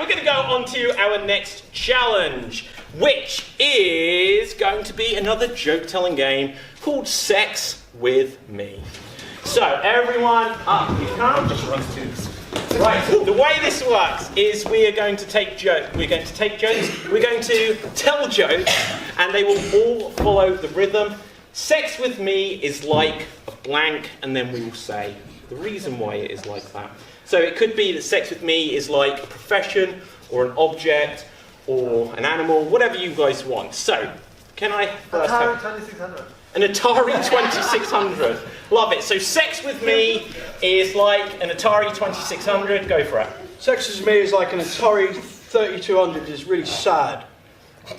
going to go on to our next challenge, which is going to be another joke-telling game called Sex with Me. So, everyone, up you come. Just run to this. Right, the way this works is we are going to take jokes. We're going to tell jokes, and they will all follow the rhythm. Sex with me is like a blank, and then we will say the reason why it is like that. So it could be that sex with me is like a profession, or an object, or an animal, whatever you guys want. So, can I first have... Atari 2600. An Atari 2600. Love it. So sex with me is like an Atari 2600. Go for it. Sex with me is like an Atari 3200. It's really sad.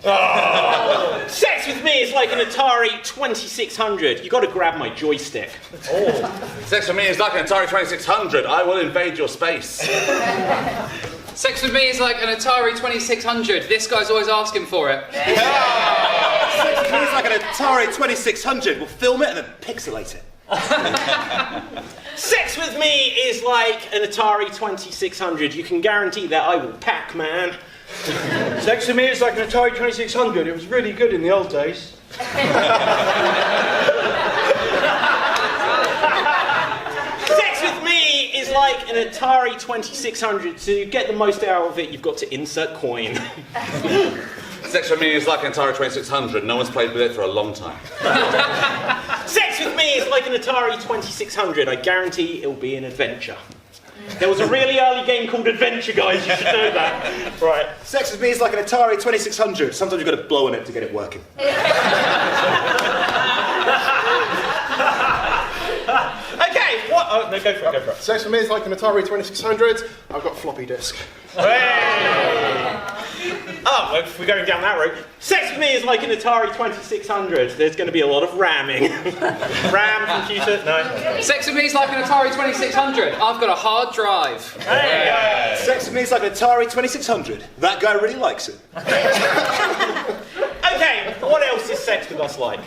Oh. Sex with me is like an Atari 2600. You got to grab my joystick. Oh. Sex with me is like an Atari 2600. I will invade your space. Sex with me is like an Atari 2600. This guy's always asking for it. Sex with me is like an Atari 2600. We'll film it and then pixelate it. Sex with me is like an Atari 2600. You can guarantee that I will pack, man. Sex with me is like an Atari 2600. It was really good in the old days. Sex with me is like an Atari 2600. To get the most out of it, you've got to insert coin. Sex with me is like an Atari 2600. No one's played with it for a long time. Sex with me is like an Atari 2600. I guarantee it'll be an adventure. There was a really early game called Adventure, guys. You should know that. Right. Sex with me is like an Atari 2600. Sometimes you've got to blow on it to get it working. Okay, what? Oh, no, go for it, go for it. Sex with me is like an Atari 2600. I've got floppy disk. Hey! Oh, well, if we're going down that road. Sex with me is like an Atari 2600. There's going to be a lot of ramming. RAM, computer, no. Sex with me is like an Atari 2600. I've got a hard drive. Hey! Sex with me is like an Atari 2600. That guy really likes it. Okay, what else is sex with us like?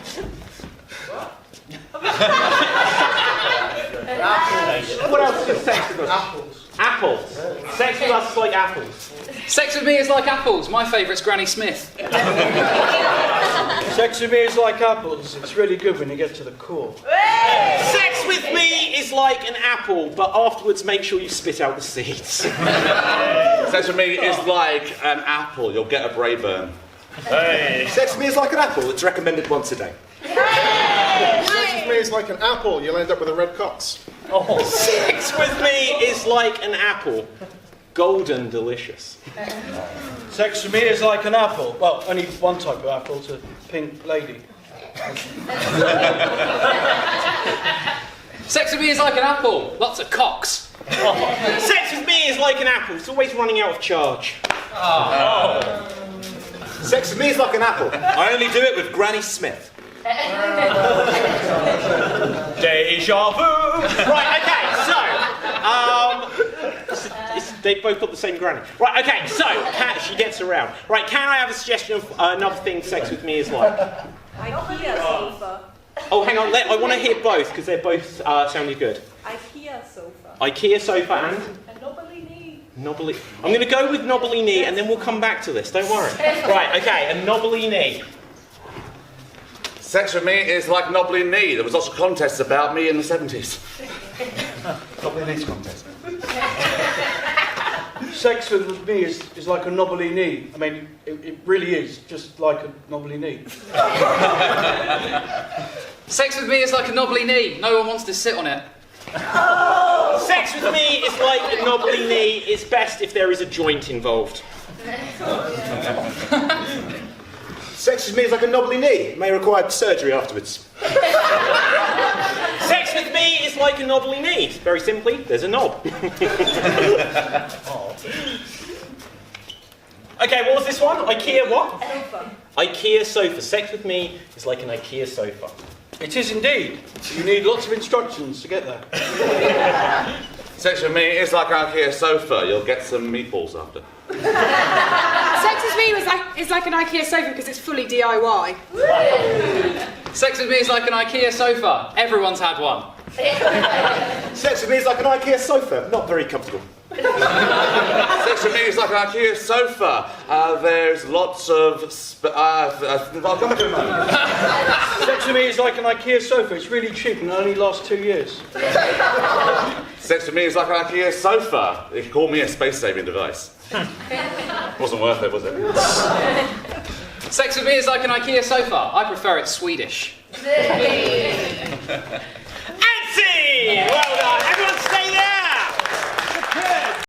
What else is sex with us? Apples. Apples. Sex with us is like apples. Sex with me is like apples. My favourite's Granny Smith. Sex with me is like apples. It's really good when you get to the core. Sex with me is like an apple, but afterwards make sure you spit out the seeds. Sex with me is like an apple. You'll get a Brayburn. Hey. Sex with me is like an apple. It's recommended once a day. Sex with me is like an apple. You'll end up with a red cox. Oh. Sex with me is like an apple. Golden delicious. Sex with me is like an apple. Well, only one type of apple. It's a pink lady. Sex with me is like an apple. Lots of cocks. Oh. Sex with me is like an apple. It's always running out of charge. Oh. Sex with me is like an apple. I only do it with Granny Smith. Deja vu! Right, okay, so, they both got the same granny. Right, okay, so, she gets around. Right, can I have a suggestion of another thing sex with me is like? IKEA sofa. Oh, hang on, I want to hear both, because they're both sounding good. IKEA sofa. IKEA sofa and? A knobbly knee. Knobbly. I'm going to go with knobbly knee, and then we'll come back to this, don't worry. Right, okay, a knobbly knee. Sex with me is like knobbly knee. There was lots of contests about me in the 70s. Knobbly knees contest. Sex with me is like a knobbly knee. I mean, it really is just like a knobbly knee. Sex with me is like a knobbly knee. No one wants to sit on it. Oh. Sex with me is like a knobbly knee. It's best if there is a joint involved. Sex with me is like a knobbly knee. It may require surgery afterwards. Sex with me is like a knobbly knee. Very simply, there's a knob. Okay, what was this one? IKEA what? Sofa. IKEA sofa. Sex with me is like an IKEA sofa. It is indeed. You need lots of instructions to get there. Sex with me is like an IKEA sofa. You'll get some meatballs after. Sex with me is like an IKEA sofa because it's fully DIY. Sex with me is like an IKEA sofa. Everyone's had one. Sex with me is like an IKEA sofa. Not very comfortable. Sex with me is like an IKEA sofa. There's lots of... I'll come back in a moment. Sex with me is like an IKEA sofa. It's really cheap and only lasts 2 years. Sex with me is like an IKEA sofa. They call me a space-saving device. Wasn't worth it, was it? Sex with me is like an IKEA sofa. I prefer it Swedish. Antsy! Well done.